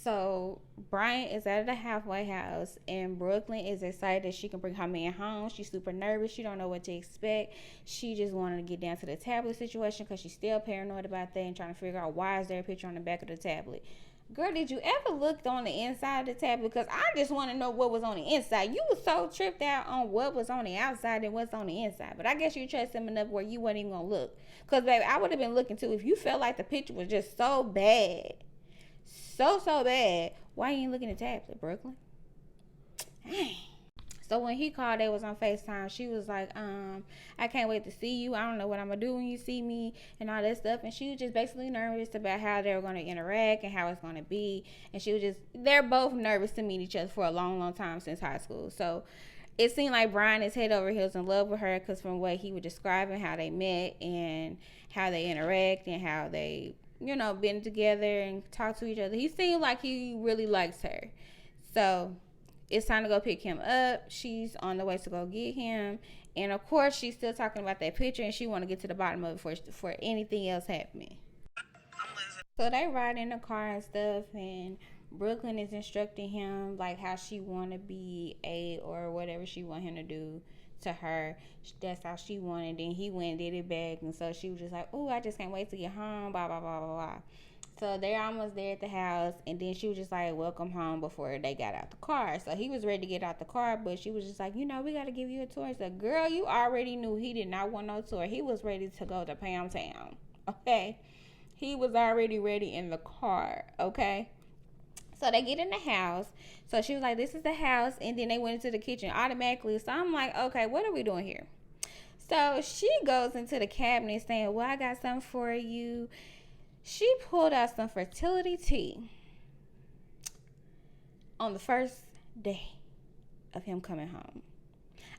So Brian is at the halfway house, and Brooklyn is excited that she can bring her man home. She's super nervous. She don't know what to expect. She just wanted to get down to the tablet situation because she's still paranoid about that and trying to figure out why is there a picture on the back of the tablet. Girl, did you ever look on the inside of the tablet? Because I just want to know what was on the inside. You was so tripped out on what was on the outside and what's on the inside. But I guess you trust him enough where you wasn't even going to look. Because, baby, I would have been looking too. If you felt like the picture was just so bad, so bad, why you ain't looking at the tablet, Brooklyn? So when he called, they was on FaceTime. She was like, I can't wait to see you. I don't know what I'm going to do when you see me and all that stuff. And she was just basically nervous about how they were going to interact and how it's going to be. And she was just, they're both nervous to meet each other for a long time since high school. So it seemed like Brian is head over heels in love with her because from what he was describing, how they met and how they interact and how they, been together and talk to each other. He seemed like he really likes her. So it's time to go pick him up. She's on the way to go get him. And of course, she's still talking about that picture and she want to get to the bottom of it before anything else happening. So they ride in the car and stuff, and Brooklyn is instructing him like how she want to be or whatever she want him to do to her. That's how she wanted. Then he went and did it back, and so she was just like, "Oh, I just can't wait to get home." Blah blah blah blah blah. So they're almost there at the house, and then she was just like, "Welcome home," before they got out the car. So he was ready to get out the car, but she was just like, "We got to give you a tour." So, girl, you already knew he did not want no tour. He was ready to go to Pam Town. Okay, he was already ready in the car. Okay. So they get in the house. So she was like, "This is the house," and then they went into the kitchen automatically. So I'm like, "Okay, what are we doing here?" So she goes into the cabinet saying, "Well, I got something for you." She pulled out some fertility tea on the first day of him coming home.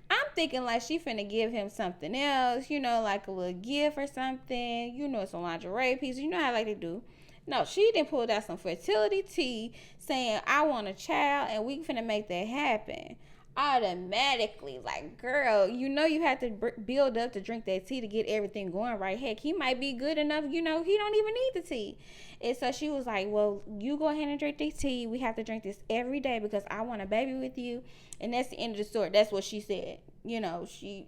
I'm thinking like she finna give him something else, like a little gift or something, some lingerie pieces. You know how like they do. No, she didn't pull out some fertility tea saying, "I want a child and we finna make that happen." Automatically, like, girl, you have to build up to drink that tea to get everything going right. Heck, he might be good enough, he don't even need the tea. And so she was like, "Well, you go ahead and drink this tea. We have to drink this every day because I want a baby with you." And that's the end of the story. That's what she said.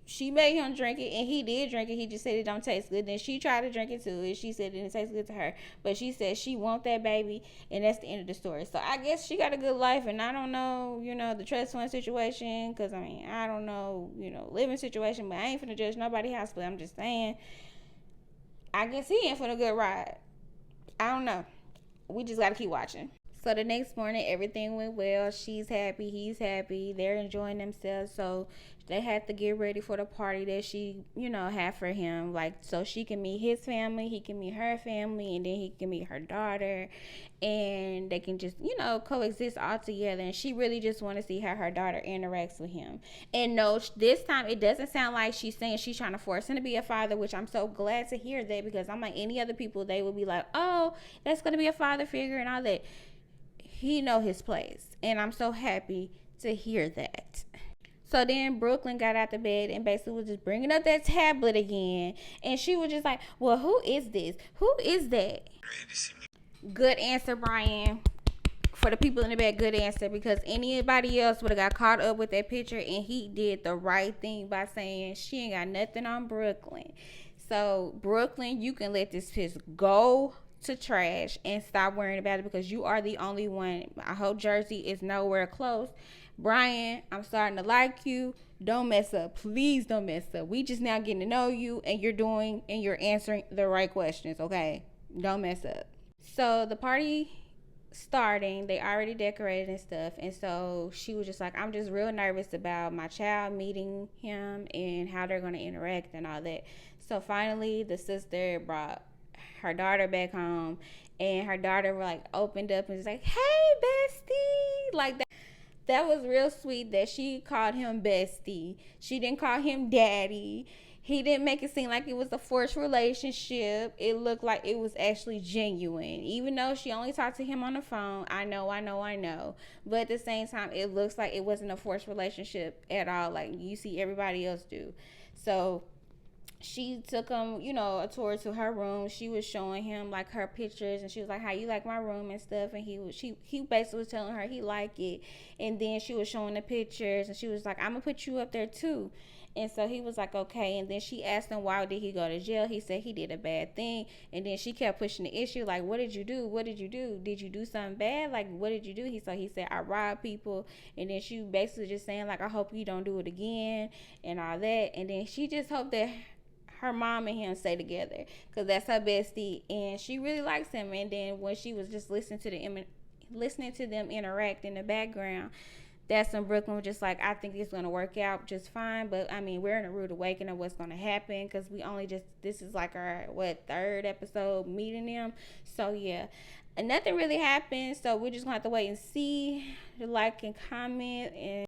She made him drink it, and he did drink it. He just said it don't taste good. Then she tried to drink it too, and she said it didn't taste good to her. But she said she want that baby, and that's the end of the story. So I guess she got a good life, and I don't know, the trust fund situation, because I don't know, living situation, but I ain't finna judge nobody house. But I'm just saying, I guess he in for a good ride. I don't know. We just gotta keep watching. So the next morning, everything went well. She's happy. He's happy. They're enjoying themselves. So they had to get ready for the party that she, had for him. Like, so she can meet his family, he can meet her family, and then he can meet her daughter. And they can just, coexist all together. And she really just want to see how her daughter interacts with him. And no, this time it doesn't sound like she's saying she's trying to force him to be a father, which I'm so glad to hear that, because I'm like, any other people, they would be like, "Oh, that's going to be a father figure," and all that. He know his place, and I'm so happy to hear that. So then Brooklyn got out the bed and basically was just bringing up that tablet again, and she was just like, "Well, who is this? Who is that?" Good answer, Brian. For the people in the back, good answer, because anybody else would have got caught up with that picture, and he did the right thing by saying she ain't got nothing on Brooklyn. So Brooklyn, you can let this piss go to trash and stop worrying about it, because you are the only one. I hope Jersey is nowhere close. Brian, I'm starting to like you. Don't mess up. Please don't mess up. We just now getting to know you, and you're answering the right questions, okay? Don't mess up. So the party starting, they already decorated and stuff, and so she was just like, "I'm just real nervous about my child meeting him and how they're going to interact and all that." So finally the sister brought her daughter back home, and her daughter like opened up and was like, "Hey, bestie," like that. That was real sweet that she called him bestie. She didn't call him daddy. He didn't make it seem like it was a forced relationship. It looked like it was actually genuine. Even though she only talked to him on the phone. I know. But at the same time, it looks like it wasn't a forced relationship at all, like you see everybody else do. So she took him, a tour to her room. She was showing him like her pictures, and she was like, "How you like my room and stuff?" And he basically was telling her he liked it. And then she was showing the pictures, and she was like, "I'm gonna put you up there too." And so he was like, "Okay." And then she asked him, "Why did he go to jail?" He said he did a bad thing. And then she kept pushing the issue, like, "What did you do? What did you do? Did you do something bad? Like, what did you do?" He said, "I robbed people." And then she basically just saying like, "I hope you don't do it again," and all that. And then she just hoped that her mom and him stay together because that's her bestie, and she really likes him. And then when she was just listening to them interact in the background, that's when Brooklyn was just like, "I think it's gonna work out just fine." But I mean, we're in a rude awakening of what's gonna happen because we only just this is like our third episode meeting them. So yeah, and nothing really happened. So we're just gonna have to wait and see. Like and comment. And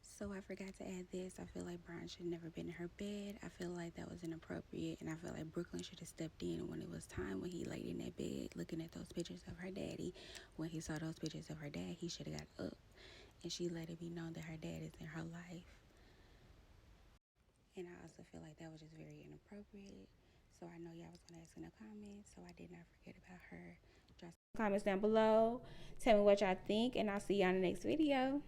so I forgot to add this. I feel like Brian should never been in her bed. I feel like that was inappropriate, and I feel like Brooklyn should have stepped in when it was time, when he laid in that bed looking at those pictures of her daddy. When he saw those pictures of her dad, he should have got up, and she let it be known that her dad is in her life. And I also feel like that was just very inappropriate. So I know y'all was gonna ask in the comments, so I did not forget about her. Drop some comments down below. Tell me what y'all think, and I'll see y'all in the next video.